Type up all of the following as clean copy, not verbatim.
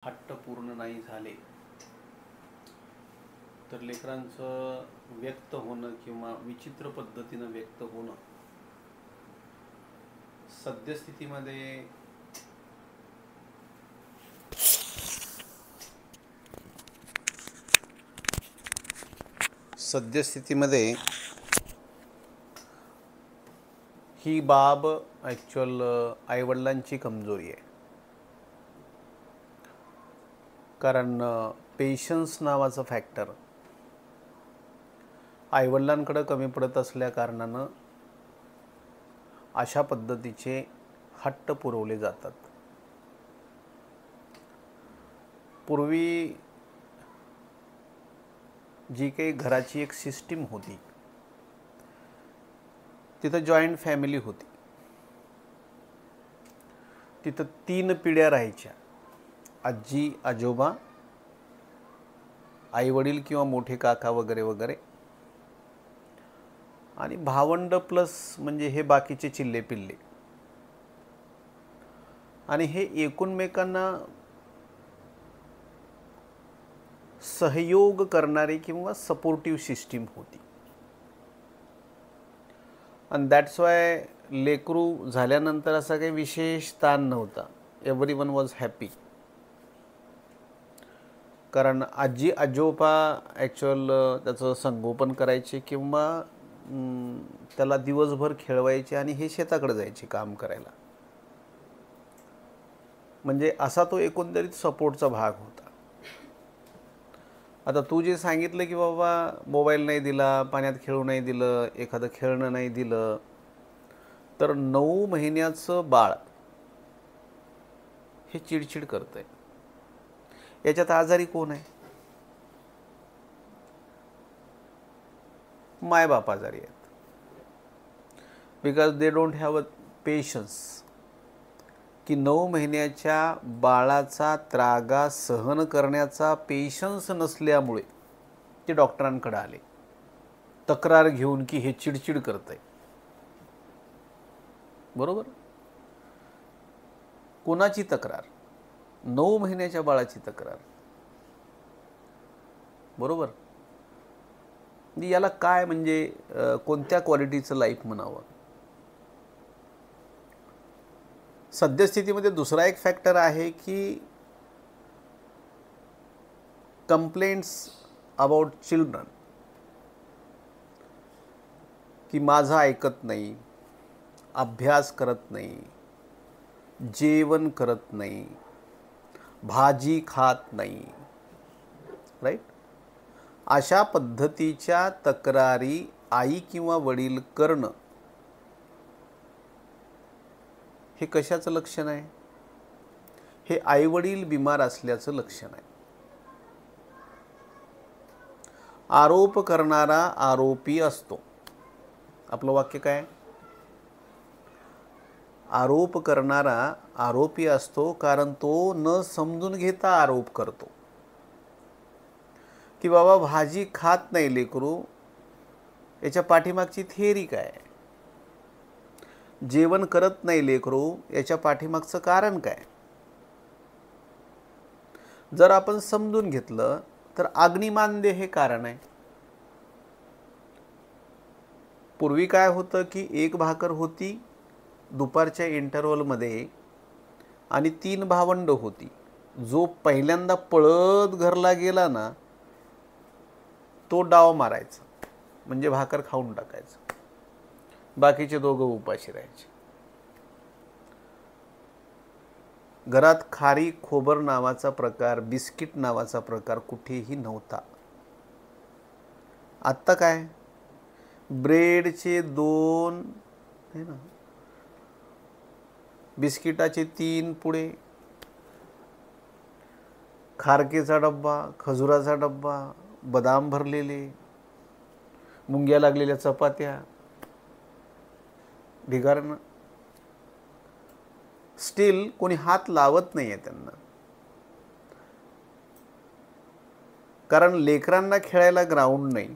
हट्ट पूर्ण नाही झाले तर लेकरांचं व्यक्त होणं किंवा विचित्र पद्धतीनं व्यक्त होणं सद्यस्थितीमध्ये ही बाब ॲक्च्युअल आईवडिलांची कमजोरी आहे. कारण पेशन्स नावाचं फॅक्टर आईवडिलांकडे कमी पडत असल्या कारणानं अशा पद्धतीचे हट्ट पुरवले जातात. पूर्वी जी काही घराची एक सिस्टीम होती तिथं जॉईंट फॅमिली होती. तिथं 3 पिढ्या राहायच्या. आजी आजोबा, आईवडील किंवा मोठे काका वगैरे वगैरे आणि भावंड प्लस म्हणजे हे बाकीचे चिल्ले पिल्ले. आणि हे एकमेकांना सहयोग करणारी किंवा सपोर्टिव्ह सिस्टीम होती. आणि दॅट्स वाय लेकरू झाल्यानंतर असा काही विशेष ताण नव्हता. Everyone was happy. कारण आजी आजोबा ॲक्च्युअल त्याचं संगोपन करायचे किंवा त्याला दिवसभर खेळवायचे आणि हे शेताकडे जायचे काम करायला. म्हणजे असा तो एकंदरीत सपोर्टचा भाग होता. आता तू जे सांगितलं की बाबा मोबाईल नाही दिला, पाण्यात खेळू नाही दिलं, एखादं खेळणं नाही दिलं, तर 9 महिन्याचं बाळ हे चिडचिड करतंय. याच्यात आजारी कोण आहे? मायबाप आजारी आहेत. Because they don't have a patience की 9 महिन्याच्या बाळाचा त्रागा सहन करण्याचा पेशन्स नसल्यामुळे ते डॉक्टरांकडे आले तक्रार घेऊन की हे चिडचिड करतंय. बरोबर? कोणाची तक्रार? 9 महिन्याच्या बाळाची तक्रार. बरोबर? याला काय म्हणजे कोणत्या क्वालिटीचं लाईफ म्हणावं? सद्यस्थितीमध्ये दुसरा एक फॅक्टर आहे की कंप्लेंट्स अबाउट चिल्ड्रन, की माझं ऐकत नाही, अभ्यास करत नाही, जेवण करत नाही, भाजी खात नाही. राईट? अशा पद्धतीच्या तक्रारी आई किंवा वडील करणं हे कशाचं लक्षण आहे? हे आईवडील बिमार असल्याचं लक्षण आहे. आरोप करणारा आरोपी असतो. आपलं वाक्य काय? आरोप करणारा आरोपी असतो कारण तो न समजून घेता आरोप करतो की बाबा भाजी खात नाही लेकरू, याच्या पाठीमागची थिअरी काय? जेवण करत नाही लेकरू, याच्या पाठीमागचं कारण काय? जर आपण समजून घेतलं तर अग्निमांद्य हे कारण आहे. पूर्वी काय होतं की एक भाकर होती दुपारच्या इंटरवलमध्ये आणि 3 भावंड होती. जो पहिल्यांदा पळत घरला गेला ना तो डाव मारायचा, म्हणजे भाकर खाऊन टाकायचं. बाकीचे दोघं उपाशी राहायचे. घरात खारी खोबर नावाचा प्रकार, बिस्किट नावाचा प्रकार कुठेही नव्हता. आत्ता काय? ब्रेडचे 2 है ना, बिस्किटाचे 3 पुडे, खारकेचा डब्बा, खजुराचा डब्बा, बदाम भरलेले, मुंग्या लागलेल्या चपात्या, ढिगारणं. स्टील कोणी हात लावत नाही आहे त्यांना. कारण लेकरांना खेळायला ग्राउंड नाही,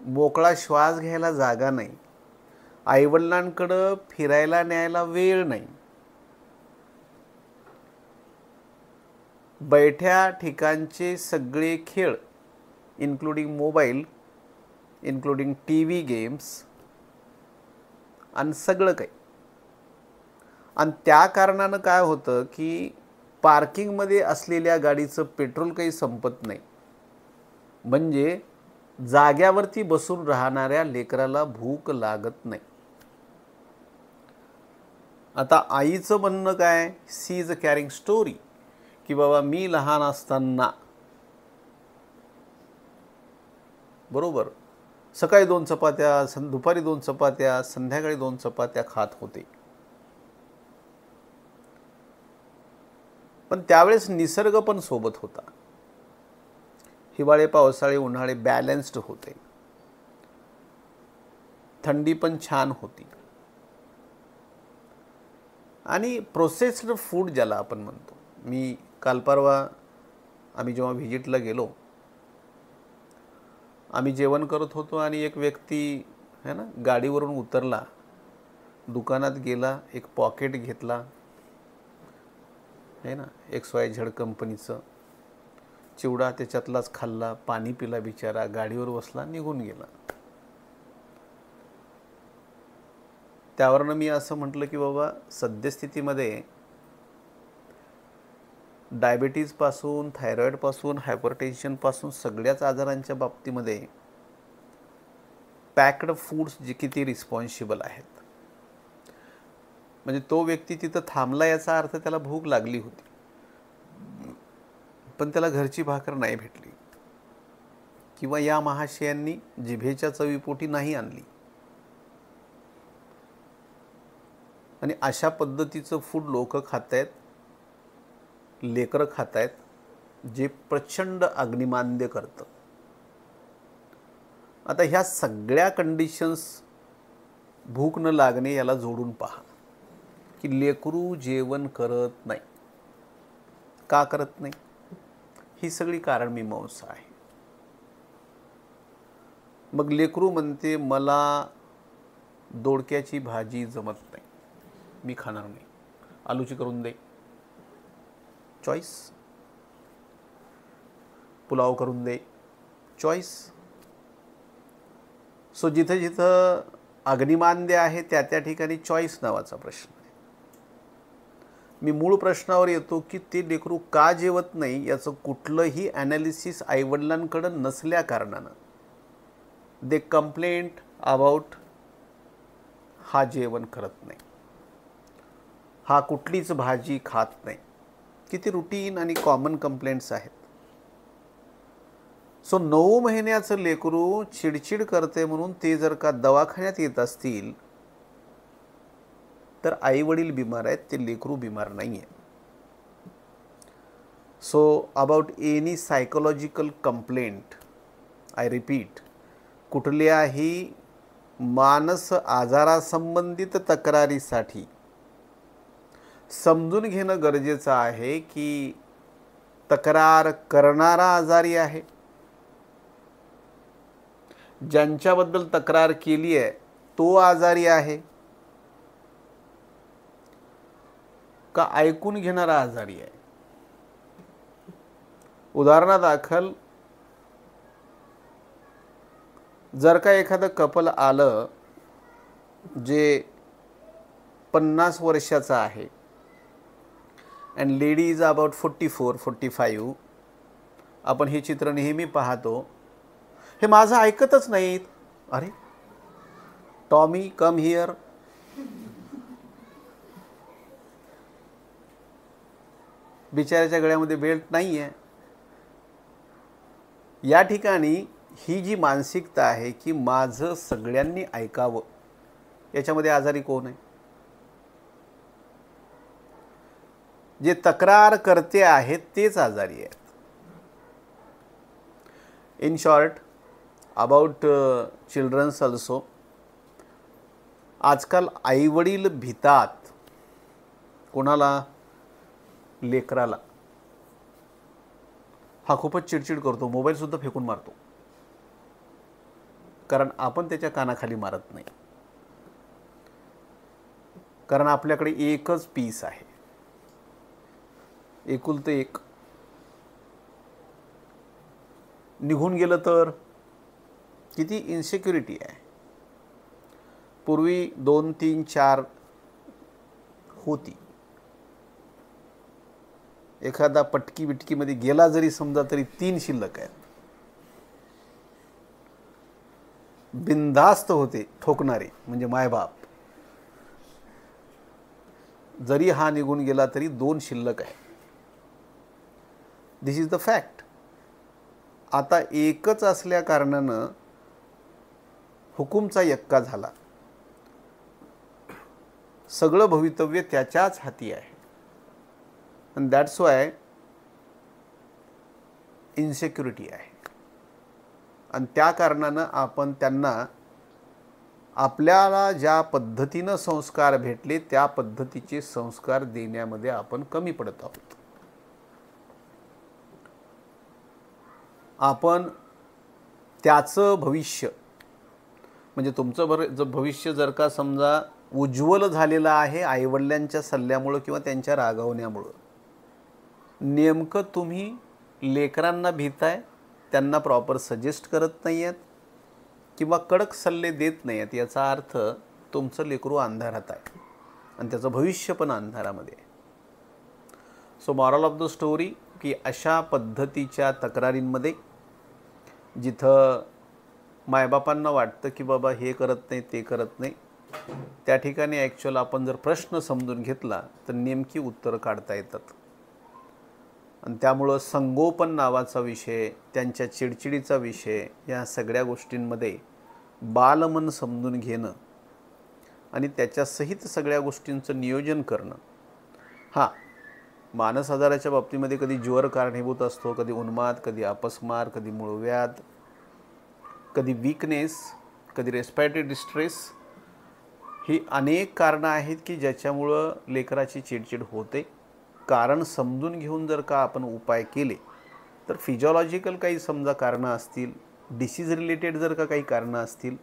मोकळा श्वास घ्यायला जागा नाही, आईवडिलांकडं फिरायला न्यायला वेळ नाही. बैठ्या ठिकाणचे सगळे खेळ, including mobile, including T V games आणि सगळं काही. आणि त्या कारणानं काय होतं की पार्किंगमध्ये असलेल्या गाडीचं पेट्रोल काही संपत नाही, म्हणजे जाग्यावरती बसून राहणाऱ्या लेकराला भूक लागत नाही. आता आईचं म्हणणं काय, she is a caring story, की बाबा मी लहान असताना बरोबर सकाळी 2 चपात्या, दुपारी 2 चपात्या, संध्याकाळी 2 चपात्या खात होते. पण त्यावेळेस निसर्ग पण सोबत होता. हिवाळे, पावसाळे, उन्हाळे बॅलन्स्ड होते. थंडी पण छान होती. आणि प्रोसेस्ड फूड ज्याला आपण म्हणतो, मी काल परवा आम्ही जेव्हा व्हिजिटला गेलो, आम्ही जेवण करत होतो आणि एक व्यक्ती है ना गाडीवरून उतरला, दुकानात गेला, एक पॉकेट घेतला है ना XYZ कंपनीचं, चिवडा त्याच्यातलाच खाल्ला, पाणी पिला, बिचारा गाडीवर बसला, निघून गेला. त्यावरनं मी असं म्हटलं की बाबा सद्यस्थितीमध्ये डायबिटीजपासून, थायरॉईडपासून, हायपरटेन्शनपासून सगळ्याच आजारांच्या बाबतीमध्ये पॅक्ड फूड्स जे किती रिस्पॉन्सिबल आहेत. म्हणजे तो व्यक्ती तिथं थांबला याचा अर्थ त्याला भूक लागली होती, पण त्याला घरची भाकर नाही भेटली, किंवा या महाशयांनी जिभेच्या चवीपोटी नाही आणली. आणि अशा पद्धतीचं फूड लोक खात आहेत, लेकरं खात आहेत, जे प्रचंड अग्निमांद्य करतं. आता ह्या सगळ्या कंडिशन्स, भूक न लागणे याला जोडून पहा की लेकरू जेवण करत नाही. का करत नाही? ही सगळी कारणमीमांसा आहे. मग लेकरू म्हणते मला दोडक्याची भाजी जमत नाही, मी खाणार नाही, आलूची करून दे, चॉईस. पुलाव करून दे, चॉईस. सो जिथं जिथं अग्निमांद्य आहे त्या त्या ठिकाणी चॉईस नावाचा प्रश्न आहे. मी मूळ प्रश्नावर येतो की ते लेकरू का जेवत नाही याचं कुठलंही ॲनालिसिस आईवडिलांकडं नसल्या कारणानं दे कंप्लेंट अबाउट हा जेवण करत नाही, हा कुठलीच भाजी खात नाही. किती रुटीन आणि कॉमन कंप्लेंट्स आहेत. सो 9 महिन्याचं लेकरू चिडचिड करते म्हणून ते जर का दवाखान्यात येत असतील तर आई वडील बिमार आहेत, ते लेकरू बिमार नाही आहे. So about any psychological complaint, I repeat, कुठल्याही मानस आजारासंबंधित तक्रारीसाठी समजून घेणं गरजेचं आहे की तक्रार करणारा आजारी आहे, ज्यांच्याबद्दल तक्रार केली आहे तो आजारी आहे, का ऐकून घेणारा आजारी आहे. उदाहरणादाखल जर का एखादं कपल आलं जे 50 वर्षाचं आहे अँड लेडी इज अबाउट 44-45, आपण हे चित्र नेहमी पाहतो, हे माझं ऐकतच नाहीत. अरे टॉमी कम हिअर, बिचाऱ्याच्या गळ्यामध्ये बेल्ट नाही आहे. या ठिकाणी ही जी मानसिकता आहे की माझं सगळ्यांनी ऐकावं, याच्यामध्ये आजारी कोण आहे? जे तक्रार करते आहेत तेच आजारी आहेत. In short about childrens also, आजकाल आईवडील भितात. कोणाला? लेकराला. हा खूपच चिडचिड करतो, मोबाईलसुद्धा फेकून मारतो, कारण आपण त्याच्या कानाखाली मारत नाही. कारण आपल्याकडे एकच पीस आहे, एकुलतं एक. निघून गेलं तर किती इन्सिक्युरिटी आहे. पूर्वी 2, 3, 4 होती. एखादा पटकी बिटकीमध्ये गेला जरी समजा तरी 3 शिल्लक आहेत. बिनधास्त होते ठोकणारे म्हणजे मायबाप. जरी हा निघून गेला तरी 2 शिल्लक आहे. दिस इज द फॅक्ट. आता एकच असल्या कारणानं हुकूमचा यक्का झाला. सगळं भवितव्य त्याच्याच हाती आहे. अँड दॅट्स वाय इन्सिक्युरिटी आहे. आणि त्या कारणानं आपण त्यांना आपल्याला ज्या पद्धतीनं संस्कार भेटले त्या पद्धतीचे संस्कार देण्यामध्ये आपण कमी पडत आहोत. आपण त्याचं भविष्य म्हणजे तुमचं भविष्य जर का समजा उज्ज्वल झालेलं आहे आईवडिलांच्या सल्ल्यामुळं किंवा त्यांच्या रागावण्यामुळं, नेमकं तुम्ही लेकरांना भीताय, त्यांना प्रॉपर सजेस्ट करत नाही आहेत किंवा कडक सल्ले देत नाही आहेत, याचा अर्थ तुमचं लेकरू अंधारात आहे आणि त्याचं भविष्य पण अंधारामध्ये आहे. So moral of the story की अशा पद्धतीच्या तक्रारींमध्ये जिथं मायबापांना वाटतं की बाबा हे करत नाही ते करत नाही, त्या ठिकाणी ॲक्च्युअल आपण जर प्रश्न समजून घेतला तर नेमकी उत्तरं काढता येतात. आणि त्यामुळं संगोपन नावाचा विषय, त्यांच्या चिडचिडीचा विषय, या सगळ्या गोष्टींमध्ये बालमन समजून घेणं आणि त्याच्यासहित सगळ्या गोष्टींचं नियोजन करणं. हां, मानस आजाराच्या बाबतीमध्ये कधी ज्वर कारणीभूत असतो, कधी उन्माद, कधी अपस्मार, कधी मूळव्याध, कधी वीकनेस, कधी रेस्पिरेटरी डिस्ट्रेस. ही अनेक कारणं आहेत की ज्याच्यामुळं लेकराची चिडचिड होते. कारण समजून घेऊन जर का आपण उपाय केले तर फिजिओलॉजिकल काही समजा कारणं असतील, डिसीज रिलेटेड जर का काही कारणं असतील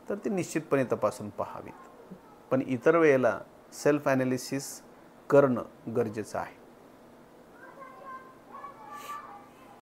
तर ते निश्चितपणे तपासून पाहावीत. पण इतर वेळेला सेल्फ ॲनालिसिस करणं गरजेचं आहे.